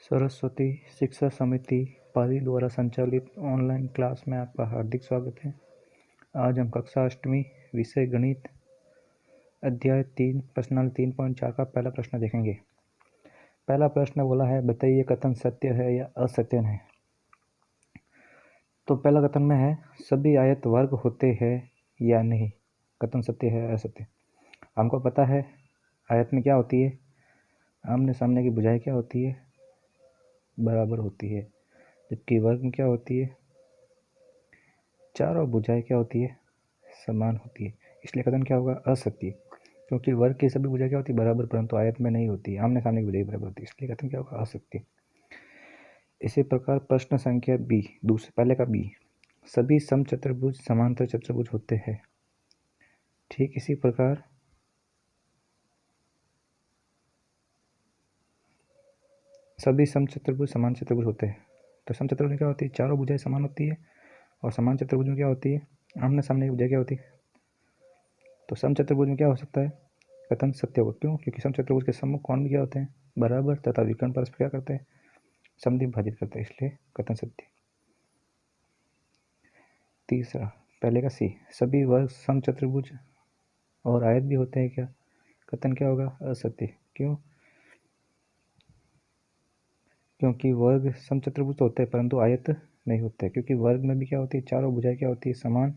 सरस्वती शिक्षा समिति पाली द्वारा संचालित ऑनलाइन क्लास में आपका हार्दिक स्वागत है। आज हम कक्षा अष्टमी विषय गणित अध्याय 3 प्रश्नावली 3.4 का पहला प्रश्न देखेंगे। पहला प्रश्न बोला है, बताइए कथन सत्य है या असत्य है। तो पहला कथन में है, सभी आयत वर्ग होते हैं या नहीं। कथन सत्य है या असत्य। हमको पता है आयत में क्या होती है, आमने सामने की भुजाएं क्या होती है, बराबर होती है, जबकि वर्ग में क्या होती है, चारों भुजाएं क्या होती है, समान होती है। इसलिए कथन क्या होगा, असत्य, क्योंकि वर्ग की सभी भुजाएं क्या होती है, बराबर, परंतु आयत में नहीं होती, आमने सामने की भुजाएं बराबर होती है, इसलिए कथन क्या होगा, असत्य। इसी प्रकार प्रश्न संख्या बी, दूसरे पहले का बी, सभी समचतुर्भुज समांतर चतुर्भुज होते हैं। ठीक इसी प्रकार सभी समचतुर्भुज समान चतुर्भुज होते हैं। तो समचतुर्भुज में क्या होती है, चारों भुजाएं समान होती है, और समान चतुर्भुज में क्या होती है, आमने सामने की भुजाएं क्या होती है। तो समचतुर्भुज में क्या हो सकता है, कथन सत्य होगा। क्यों? क्योंकि समचतुर्भुज के सम्मुख कोण भी क्या होते हैं, बराबर, तथा विकर्ण परस्पर क्या करते हैं, समद्विभाजित करते हैं, इसलिए कथन सत्य। तीसरा पहले का सी, सभी वर्ग समचतुर्भुज और आयत भी होते हैं क्या। कथन क्या होगा, असत्य। क्यों? क्योंकि वर्ग समचतुर्भुज तो होते हैं परंतु आयत नहीं होते, क्योंकि वर्ग में भी क्या होती है, चारों भुजाएं क्या होती है, समान,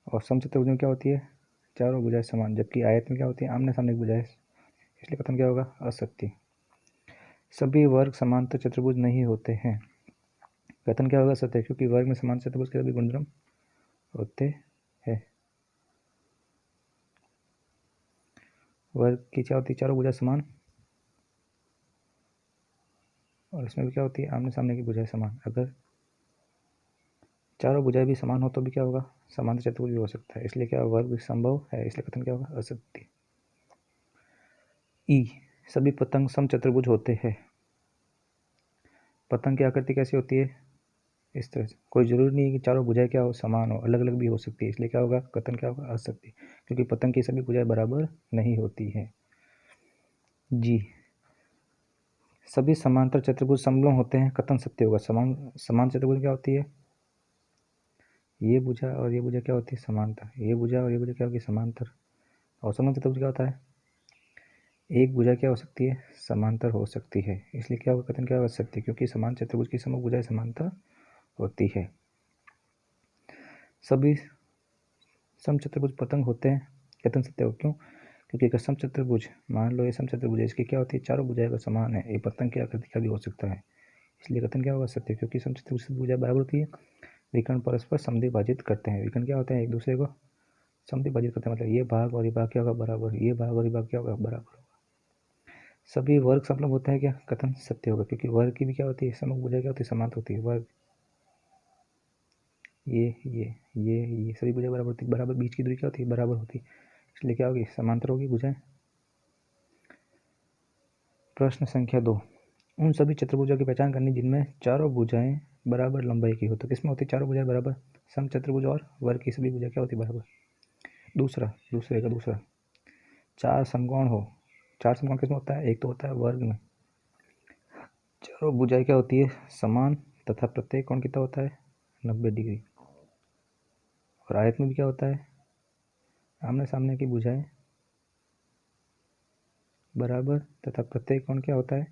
और समचतुर्भुज में क्या होती है, चारों भुजाएं समान, जबकि आयत में क्या होती है, आमने सामने की भुजाएं, इसलिए कथन क्या होगा, असत्य। सभी वर्ग समांतर चतुर्भुज नहीं होते हैं। कथन क्या होगा, सत्य, क्योंकि वर्ग में समान चतुर्भुज के सभी गुणधर्म होते हैं। वर्ग की क्या होती है, चारों भुजाएं समान, और इसमें भी क्या होती है, आमने सामने की भुजाएं समान। अगर चारों भुजाएं भी समान हो तो भी क्या होगा, समांतर चतुर्भुज भी हो सकता है, इसलिए क्या वर्ग संभव है, इसलिए कथन क्या होगा, असत्य। ई, सभी पतंग समचतुर्भुज होते हैं। पतंग की आकृति कैसी होती है, इस तरह से। कोई जरूरी नहीं है कि चारों भुजाएं क्या हो, समान हो, अलग अलग भी हो सकती है, इसलिए क्या होगा, कथन क्या होगा, असत्य, क्योंकि पतंग की सभी भुजाएं बराबर नहीं होती है। जी, सभी समांतर चतुर्भुज समलंब होते हैं। कथन सत्य होगा। समान चतुर्भुज क्या होती है, ये भुजा और ये भुजा क्या होती है, समांतर, ये भुजा और ये भुजा क्या होगी, समांतर। और समलंब चतुर्भुज क्या होता है, एक भुजा क्या हो सकती है, समांतर हो सकती है, इसलिए क्या होगा, कथन क्या होगा, सत्य, क्योंकि समान चतुर्भुज की समूह भुजाएं समांतर होती है। सभी समचतुर्भुज पतंग होते हैं। कथन सत्य हो। क्यों? क्योंकि अगर समचतुर्भुज, मान लो ये समचतुर्भुज है, इसकी क्या होती है, चारों भुजाएं अगर समान है, ये पतंग की आकृति का भी हो सकता है, इसलिए कथन क्या होगा, सत्य, क्योंकि समचतुर्भुज से भुजाएं बराबर होती है, विकर्ण परस्पर समद्विभाजित करते हैं। विकर्ण क्या होते हैं, एक दूसरे को समद्विभाजित करते हैं, मतलब ये भाग और ये भाग क्या होगा, बराबर, ये भाग और ये भाग क्या होगा, बराबर होगा। सभी वर्ग समलंब होते हैं क्या, कथन सत्य होगा, क्योंकि वर्ग की भी क्या होती है, समूह भुजाएं क्या होती है, समांतर होती है। वर्ग ये सभी भुजाएं बराबर होती है, बराबर, बीच की दूरी क्या होती है, बराबर होती है, इसलिए क्या होगी, समांतर होगी भुजाएं। प्रश्न संख्या 2, उन सभी चतुर्भुजों की पहचान करनी जिनमें चारों भुजाएं बराबर लंबाई की हो। तो किसमें होती है चारों भुजाएं बराबर, सम चतुर्भुज और वर्ग की सभी भुजाएं क्या होती है, बराबर। दूसरा चार समकोण हो। चार समकोण किसमें होता है, एक तो होता है वर्ग में। चारों भुजाएं क्या होती है, समान, तथा प्रत्येक कोण कितना होता है, 90 डिग्री। और आयत में भी क्या होता है, आमने सामने की भुजाएं बराबर, तथा प्रत्येक कोण क्या होता है,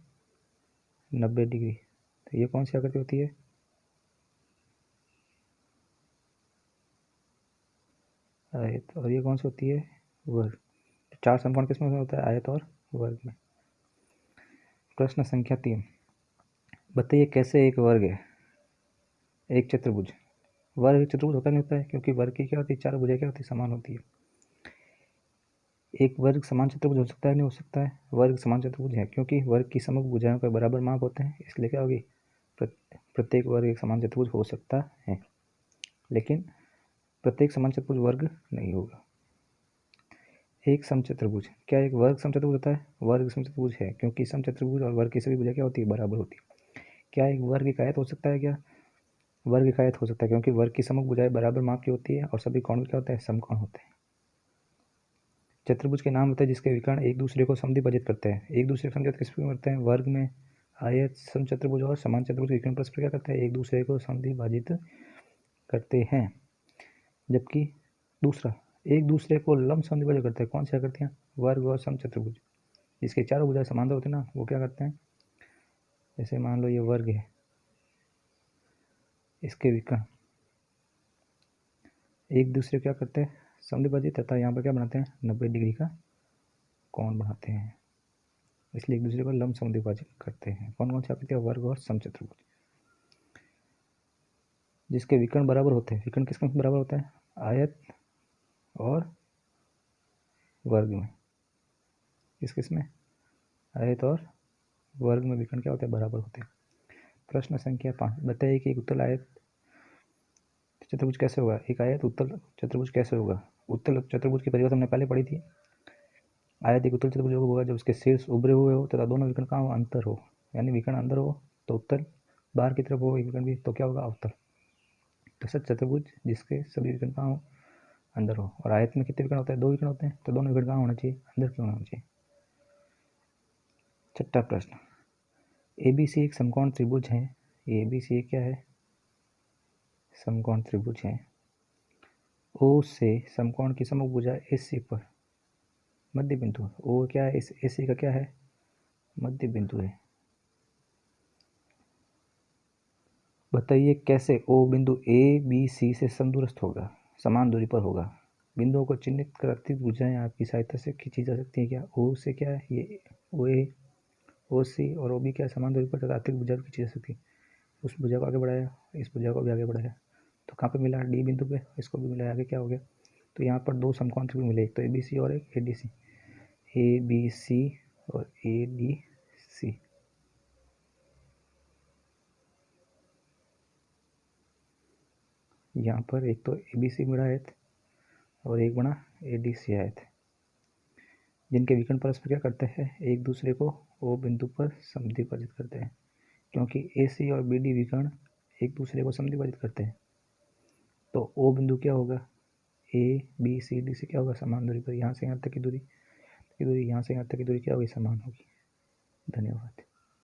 90 डिग्री। तो ये कौन सी आकृति होती है, आयत, और ये कौन सी होती है, वर्ग। चार समकोण किसमें होता है, आयत और वर्ग में। प्रश्न संख्या 3, बताइए कैसे एक वर्ग है एक चतुर्भुज। वर्ग एक चतुर्भुज होता नहीं होता है, क्योंकि वर्ग की क्या होती है, चार भुजाएं क्या होती है, समान होती है। एक वर्ग समान चतुर्भुज हो सकता है, नहीं हो सकता है, वर्ग समान चतुर्भुज है, क्योंकि वर्ग की समग्र भुजाओं का बराबर माप होते हैं, इसलिए क्या होगी, प्रत्येक वर्ग एक समान चतुर्भुज हो सकता है, लेकिन प्रत्येक समान चतुर्भुज वर्ग नहीं होगा। एक समचतुर्भुज, क्या एक वर्ग समचतुर्भुज होता है, वर्ग समचतुर्भुज है, क्योंकि समचतुर्भुज और वर्ग की सभी भुजाएं क्या होती है, बराबर होती है। क्या एक वर्ग एक आयत हो सकता है, क्या वर्ग एक आयत हो सकता है, क्योंकि वर्ग की समग्र भुजाएं बराबर माप की होती है, और सभी कोण क्या होते हैं, समकोण होते हैं। चतुर्भुज के नाम होते हैं जिसके विकर्ण एक दूसरे को समद्विभाजित करते हैं। एक दूसरे को समद्विभाजित किस प्रकार करते हैं? वर्ग में, आयत, समचतुर्भुज और समान चतुर्भुज के विकर्ण परस्पर क्या करते हैं? एक दूसरे को समद्विभाजित करते हैं। जबकि दूसरा, एक दूसरे को लंब समद्विभाजित करते हैं। कौन सा करते हैं? वर्ग और समचतुर्भुज। जिसके चारों भुजाएं समांतर होते हैं ना, वो क्या करते हैं? जैसे मान लो ये वर्ग है, इसके विकर्ण एक दूसरे क्या करते हैं? समद्विभाजित, तथा यहाँ पर क्या बनाते हैं? 90 डिग्री का कोण बनाते हैं। इसलिए एक दूसरे को लंब समद्विभाजित करते हैं। कौन कौन से आकृति? वर्ग और समचतुर्भुज। जिसके विकर्ण बराबर होते हैं। विकर्ण किसके बराबर होता है? आयत और वर्ग में। किस में? आयत और वर्ग में विकर्ण क्या होते हैं? बराबर होते हैं। प्रश्न संख्या 5, बताइए कि एक उत्तल आयत चतुर्भुज कैसे होगा? एक आयत उत्तल चतुर्भुज कैसे होगा? उत्तल चतुर्भुज की परिभाषा हमने पहले पढ़ी थी। आयत एक उत्तल चतुर्भुज होगा जब उसके शीर्ष उभरे हुए हो तथा दोनों विकर्ण का अंतर हो, यानी विकर्ण अंदर हो तो उत्तल, बाहर की तरफ हो विकर्ण भी तो क्या होगा? अवतल। तो सच चतुर्भुज जिसके सभी विकर्ण कहाँ हो? अंदर हो। और आयत में कितने विकर्ण होते हैं? 2 विकर्ण होते हैं। तो दोनों विकर्ण कहाँ होना चाहिए? अंदर क्यों होना चाहिए? छठा प्रश्न, ABC एक समकोण त्रिभुज है। ABC क्या है? समकोण त्रिभुज है। O से समकोण की सम्मुख भुजा AC पर मध्य बिंदु। O क्या है? इस AC का क्या है? मध्य बिंदु है। बताइए कैसे O बिंदु ABC से समदूरस्थ होगा, समान दूरी पर होगा। बिंदुओं को चिन्हित कर अतिरिक्त भुजाएं आपकी सहायता से खींची जा सकती हैं क्या? O से क्या है? ये OA, OC और OB क्या समान दूरी पर तथा अतिरिक्त भुजा भी खींची जा सकती है। उस भुजा को आगे बढ़ाया, इस भुजा को भी आगे बढ़ाया, तो कहाँ पे मिला? D बिंदु पे। इसको भी मिलाया, आगे क्या हो गया? तो यहाँ पर 2 समकोण त्रिभुज मिले, एक तो ABC और एक ADC। ABC और ADC। यहाँ पर एक तो ABC बड़ा आयत और एक बड़ा ADC आयत, जिनके विकर्ण परस्पर क्या करते हैं? एक दूसरे को O बिंदु पर समद्विभाजित करते हैं। क्योंकि AC और BD विकर्ण एक दूसरे को समद्विभाजित करते हैं, तो O बिंदु क्या होगा? ABCD से क्या होगा? समान दूरी पर। यहाँ से यहाँ तक की दूरी, यहाँ से यहाँ तक की दूरी क्या होगी? समान होगी। धन्यवाद।